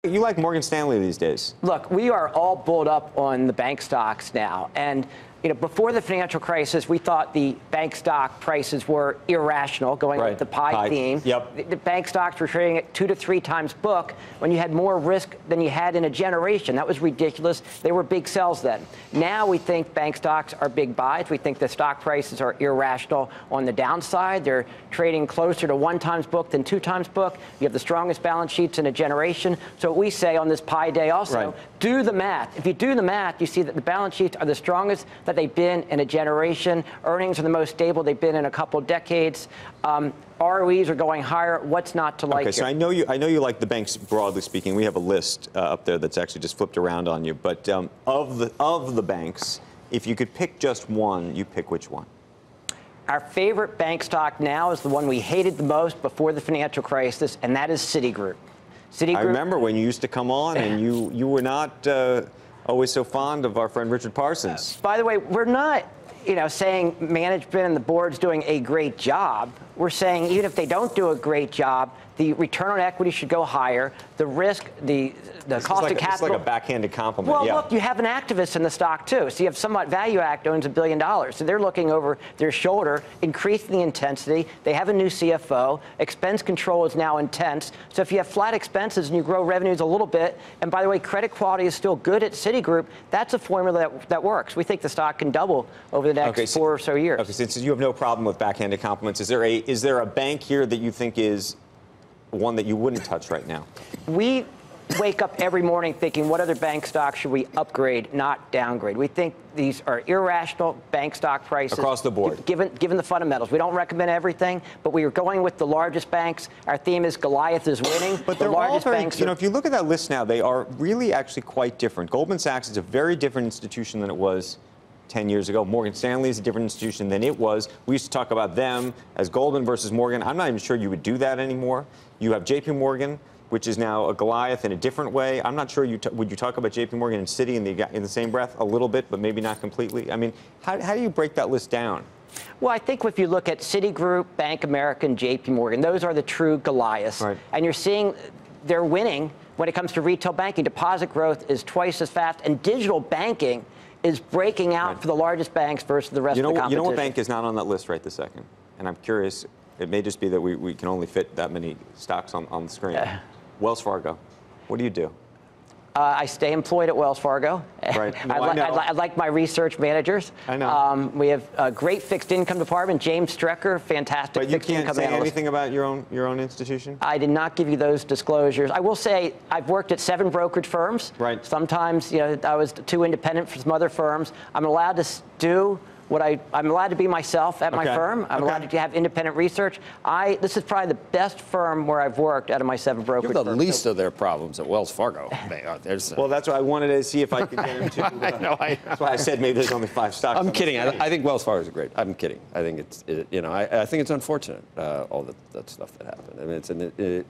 You like Morgan Stanley these days? Look, we are all bulled up on the bank stocks now. And before the financial crisis, we thought the bank stock prices were irrational, going with the pie theme. Yep. The bank stocks were trading at 2 to 3 times book when you had more risk than you had in a generation. That was ridiculous. They were big sells then. Now we think bank stocks are big buys. We think the stock prices are irrational on the downside. They're trading closer to 1 times book than 2 times book. You have the strongest balance sheets in a generation. So what we say on this pie day also, do the math. If you do the math, you see that the balance sheets are the strongest that they've been in a generation. Earnings are the most stable they've been in a couple decades. ROEs are going higher. What's not to like? Okay, so I know you like the banks broadly speaking. We have a list up there that's actually just flipped around on you. But of the banks, if you could pick just one, you pick which one? Our favorite bank stock now is the one we hated the most before the financial crisis, and that is Citigroup. I remember when you used to come on, and you were not always so fond of our friend Richard Parsons. By the way, we're not, saying management and the board's doing a great job. We're saying even if they don't do a great job, the return on equity should go higher. The risk, the cost of capital. It's like a backhanded compliment. Well, look, you have an activist in the stock, too. So you have Somewhat Value Act owns $1 billion. So they're looking over their shoulder, increasing the intensity. They have a new CFO. Expense control is now intense. So if you have flat expenses and you grow revenues a little bit, and by the way, credit quality is still good at Citigroup, that's a formula that works. We think the stock can double over the next 4 or so years. Okay, since you have no problem with backhanded compliments, is there a bank here that you think is one that you wouldn't touch right now? We wake up every morning thinking, what other bank stocks should we upgrade, not downgrade? We think these are irrational bank stock prices. Across the board. Given the fundamentals. We don't recommend everything, but we are going with the largest banks. Our theme is Goliath is winning. But they're all very, if you look at that list now, they are really actually quite different. Goldman Sachs is a very different institution than it was 10 years ago. Morgan Stanley is a different institution than it was. We used to talk about them as Goldman versus Morgan. I'm not even sure you would do that anymore. You have JPMorgan, which is now a Goliath in a different way. I'm not sure would you talk about JPMorgan and Citi in the same breath a little bit, but maybe not completely. I mean, how do you break that list down? Well, I think if you look at Citigroup, Bank of America, and JPMorgan, those are the true Goliaths. Right. And you're seeing they're winning when it comes to retail banking. Deposit growth is twice as fast, and digital banking is breaking out for the largest banks versus the rest of the competition. You know what bank is not on that list right this second? And I'm curious, it may just be that we can only fit that many stocks on the screen. Wells Fargo. What do you do? I stay employed at Wells Fargo. Right. No, I like my research managers. I know. We have a great fixed income department. James Strecker, fantastic fixed income analyst. But you can't say anything about your own institution? I did not give you those disclosures. I will say I've worked at 7 brokerage firms. Right. Sometimes, I was too independent for some other firms. I'm allowed to do what I'm allowed to be myself at my firm. I'm allowed to have independent research. This is probably the best firm where I've worked out of my 7 brokerage firms. You have the least of their problems at Wells Fargo. Well, that's what I wanted to see if I could get into. That's why I said maybe there's only 5 stocks. I'm kidding. I think Wells Fargo is great. I'm kidding. I think I think it's unfortunate all that stuff that happened. I mean,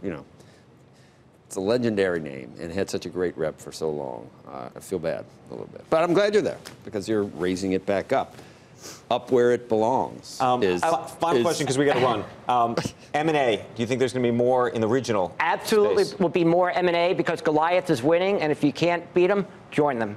it's a legendary name and had such a great rep for so long. I feel bad a little bit, but I'm glad you're there because you're raising it back up where it belongs. Final question, because we got to run. M&A, do you think there's going to be more in the regional Absolutely space? Will be more M&A because Goliath is winning, and if you can't beat them, join them.